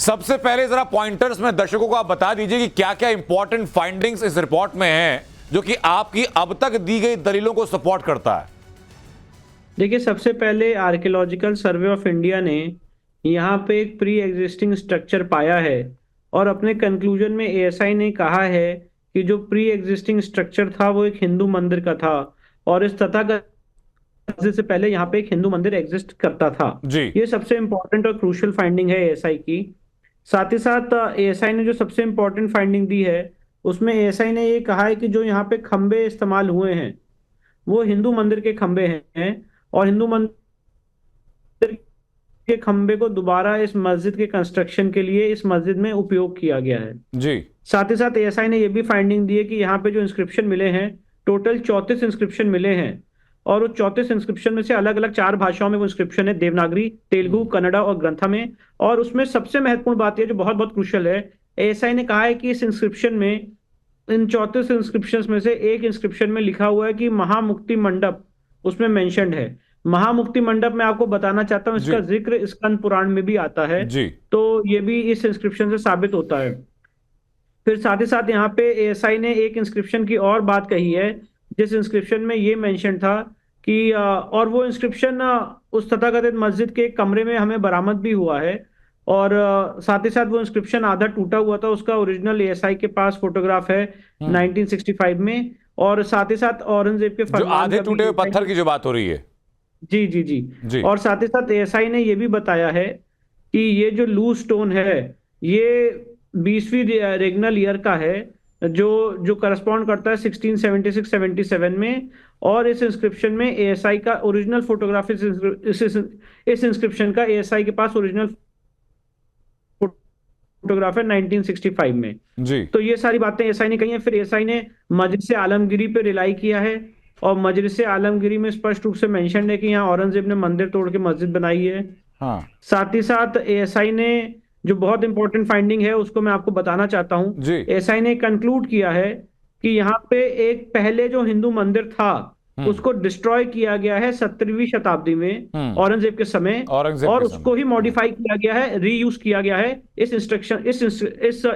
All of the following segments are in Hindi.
सबसे पहले जरा पॉइंटर्स में दर्शकों को आप बता दीजिए कि क्या क्या इंपॉर्टेंट फाइंडिंग्स इस रिपोर्ट में हैं जो कि आपकी अब तक दी गई दलीलों को सपोर्ट करता है। देखिए, सबसे पहले आर्कियोलॉजिकल सर्वे ऑफ इंडिया ने यहाँ पे एक प्री एग्जिस्टिंग स्ट्रक्चर पाया है और अपने कंक्लूजन में एएसआई ने कहा है कि जो प्री एग्जिस्टिंग स्ट्रक्चर था वो एक हिंदू मंदिर का था और इस तथाकथित मस्जिद से पहले यहाँ पे एक हिंदू मंदिर एग्जिस्ट करता था। जी। ये सबसे इंपॉर्टेंट और क्रूशियल फाइंडिंग है एएसआई की। साथ ही साथ एएसआई ने जो सबसे इंपॉर्टेंट फाइंडिंग दी है उसमें एएसआई ने ये कहा है कि जो यहाँ पे खंबे इस्तेमाल हुए हैं वो हिंदू मंदिर के खंबे हैं और हिंदू मंदिर के खंबे को दोबारा इस मस्जिद के कंस्ट्रक्शन के लिए इस मस्जिद में उपयोग किया गया है। जी। साथ ही साथ एएसआई ने यह भी फाइंडिंग दी है कि यहाँ पे जो इंस्क्रिप्शन मिले हैं, टोटल 34 इंस्क्रिप्शन मिले हैं और वो 34 इंस्क्रिप्शन में से अलग अलग 4 भाषाओं में वो इंस्क्रिप्शन है, देवनागरी, तेलुगु, कन्नड़ा और ग्रंथा में। और उसमें सबसे महत्वपूर्ण बात यह जो बहुत बहुत क्रूशियल है, एएसआई ने कहा है कि इस इंस्क्रिप्शन में, इन 34 इंस्क्रिप्शंस में से एक इंस्क्रिप्शन में लिखा हुआ है कि महामुक्ति मंडप उसमें मेंशन्ड है। महामुक्ति मंडप में आपको बताना चाहता हूं, इसका जिक्र स्कंद पुराण में भी आता है। जी। तो ये भी इस इंस्क्रिप्शन से साबित होता है। फिर साथ ही साथ यहाँ पे एएसआई ने एक इंस्क्रिप्शन की और बात कही है जिस इंस्क्रिप्शन में ये मेंशन था कि और वो इंस्क्रिप्शन उस तथाकथित मस्जिद के कमरे में हमें बरामद भी हुआ है और साथ ही साथ वो इंस्क्रिप्शन आधा टूटा हुआ था, उसका ओरिजिनल एएसआई के पास फोटोग्राफ है 1965 में। और साथ ही साथ औरंगजेब के जो आधे टूटे हुए पत्थर की जो बात हो रही है। जी जी जी जी। और साथ ही साथ एएसआई ने ये भी बताया है कि ये जो लूज स्टोन है ये 20वीं रेगनल ईयर का है जो जो करस्पॉन्ड करता है 1676-77 में। और इस इंस्क्रिप्शन में एएसआई का ओरिजिनल फोटोग्राफ इस इंस्क्रिप्शन का एएसआई के पास ओरिजिनल फोटोग्राफ है 1965 में। जी। तो ये सारी बातें एएसआई ने कही हैं। फिर एएसआई ने मजलिस आलमगिरी पे रिलाई किया है और मजलिस आलमगिरी में स्पष्ट रूप से मेंशन है कि यहाँ औरंगजेब ने मंदिर तोड़ के मस्जिद बनाई है। हाँ। साथ ही साथ एएसआई ने जो बहुत इंपॉर्टेंट फाइंडिंग है उसको मैं आपको बताना चाहता हूं। जी। एएसआई ने कंक्लूड किया है कि यहाँ पे एक पहले जो हिंदू मंदिर था उसको डिस्ट्रॉय किया गया है 17वीं शताब्दी में औरंगजेब के समय और उसको ही मॉडिफाई किया गया है, रीयूज किया गया है इस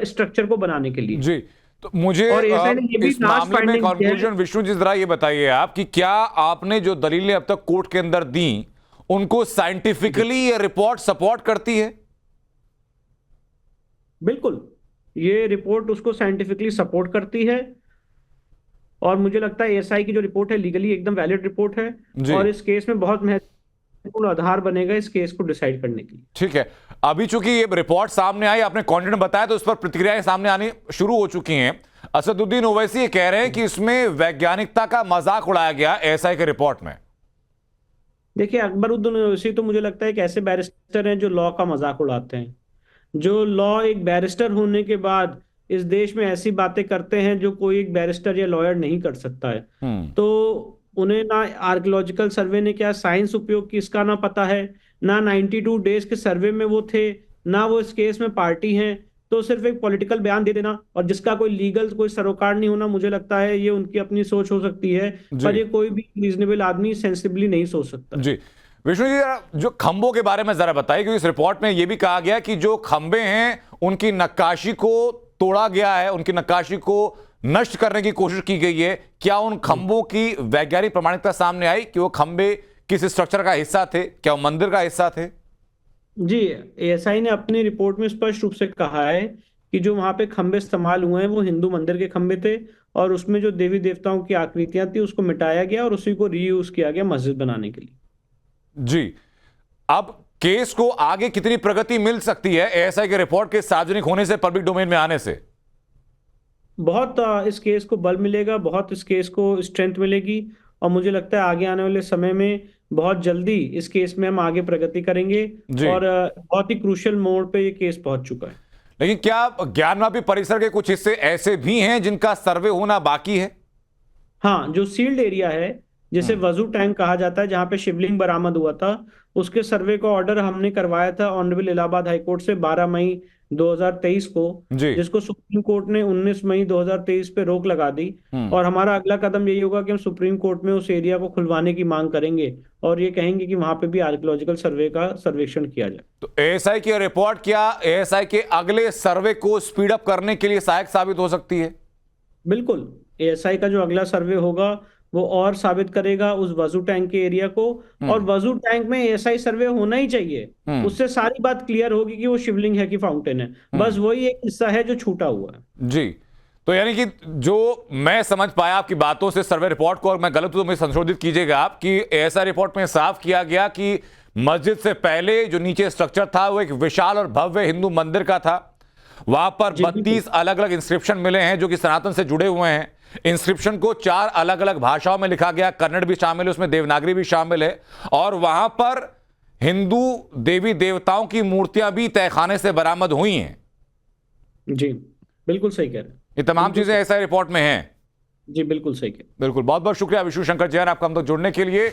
स्ट्रक्चर को बनाने के लिए। जी। तो मुझे और इस मामले में कंक्लूजन विष्णु जी जरा ये बताइए आप कि क्या आपने जो दलीलें अब तक कोर्ट के अंदर दी उनको साइंटिफिकली ये रिपोर्ट सपोर्ट करती है? बिल्कुल, ये रिपोर्ट उसको साइंटिफिकली सपोर्ट करती है और मुझे लगता है एएसआई की जो रिपोर्ट है लीगली एकदम वैलिड रिपोर्ट है और इस केस में बहुत महत्वपूर्ण आधार बनेगा इस केस को डिसाइड करने के लिए। ठीक है, अभी चूंकि ये रिपोर्ट सामने आई, आपने कंटेंट बताया तो उस पर प्रतिक्रियाएं सामने आनी शुरू हो चुकी हैं। असदुद्दीन ओवैसी ये कह रहे हैं कि इसमें वैज्ञानिकता का मजाक उड़ाया गया एएसआई के रिपोर्ट में। देखिए, अकबरुद्दीन ओवैसी तो मुझे लगता है एक ऐसे बैरिस्टर हैं जो लॉ का मजाक उड़ाते हैं, जो लॉ एक बैरिस्टर होने के बाद इस देश में ऐसी बातें करते हैं जो कोई एक बैरिस्टर या लॉयर नहीं कर सकता है। तो उन्हें ना आर्कियोलॉजिकल सर्वे ने क्या साइंस उपयोग की इसका ना पता है, ना 92 डेज के सर्वे में वो थे, ना वो इस केस में पार्टी हैं। तो सिर्फ एक पॉलिटिकल बयान दे देना और जिसका कोई लीगल कोई सरोकार नहीं होना, मुझे लगता है ये उनकी अपनी सोच हो सकती है पर ये कोई भी रीजनेबल आदमी सेंसिबली नहीं सोच सकता। जी विष्णु जी, जो खंभों के बारे में जरा बताइए, क्योंकि इस रिपोर्ट में यह भी कहा गया कि जो खंभे हैं उनकी नक्काशी को तोड़ा गया है, उनकी नक्काशी को नष्ट करने की कोशिश की गई है। क्या उन खंभों की वैज्ञानिक प्रमाणिकता सामने आई कि वो खंभे किस स्ट्रक्चर का हिस्सा थे, क्या वो मंदिर का हिस्सा थे? जी, एएसआई ने अपनी रिपोर्ट में स्पष्ट रूप से कहा है कि जो वहां पे खंभे इस्तेमाल हुए हैं वो हिंदू मंदिर के खंभे थे और उसमें जो देवी देवताओं की आकृतियां थी उसको मिटाया गया और उसी को रीयूज किया गया मस्जिद बनाने के लिए। जी, अब केस को आगे कितनी प्रगति मिल सकती है एएसआई के रिपोर्ट के सार्वजनिक होने से, पब्लिक डोमेन में आने से? बहुत इस केस को बल मिलेगा, बहुत इस केस को स्ट्रेंथ मिलेगी और मुझे लगता है आगे आने वाले समय में बहुत जल्दी इस केस में हम आगे प्रगति करेंगे और बहुत ही क्रूशियल मोड़ पे ये केस पहुंच चुका है। लेकिन क्या ज्ञानवापी परिसर के कुछ हिस्से ऐसे भी हैं जिनका सर्वे होना बाकी है? हाँ, जो सील्ड एरिया है जिसे वजू टैंक कहा जाता है, जहां पे शिवलिंग बरामद हुआ था, उसके सर्वे का ऑर्डर हमने करवाया था ऑनरेबल इलाहाबाद हाईकोर्ट से 12 मई 2023 को, जी। जिसको सुप्रीम कोर्ट ने 19 मई 2023 पे रोक लगा दी। और हमारा अगला कदम यही होगा कि हम सुप्रीम कोर्ट में उस एरिया को खुलवाने की मांग करेंगे और ये कहेंगे कि वहां पे भी आर्कियोलॉजिकल सर्वे का सर्वेक्षण किया जाए। तो एएसआई की रिपोर्ट क्या एएसआई के अगले सर्वे को स्पीड अप करने के लिए सहायक साबित हो सकती है? बिल्कुल, एएसआई का जो अगला सर्वे होगा वो और साबित करेगा उस वजू टैंक के एरिया को। और वजू टैंक में एएसआई सर्वे होना ही चाहिए, उससे सारी बात क्लियर होगी कि वो शिवलिंग है कि फाउंटेन है। बस वही एक हिस्सा है जो छूटा हुआ है। जी, तो यानी कि जो मैं समझ पाया आपकी बातों से सर्वे रिपोर्ट को, और मैं गलत हूं तो मुझे संशोधित कीजिएगा आप, कि एएसआई रिपोर्ट में साफ किया गया कि मस्जिद से पहले जो नीचे स्ट्रक्चर था वो एक विशाल और भव्य हिंदू मंदिर का था। वहां पर 32 अलग अलग इंस्क्रिप्शन मिले हैं जो कि सनातन से जुड़े हुए हैं। इंस्क्रिप्शन को 4 अलग अलग भाषाओं में लिखा गया, कन्नड़ भी शामिल है उसमें, देवनागरी भी शामिल है। और वहां पर हिंदू देवी देवताओं की मूर्तियां भी तहखाने से बरामद हुई हैं। जी बिल्कुल सही कह रहे हैं। ये तमाम चीजें ऐसा रिपोर्ट में हैं। जी बिल्कुल सही कह रहे हैं। बिल्कुल, बहुत बहुत शुक्रिया विष्णु शंकर जैन आपका हम तक जुड़ने के लिए।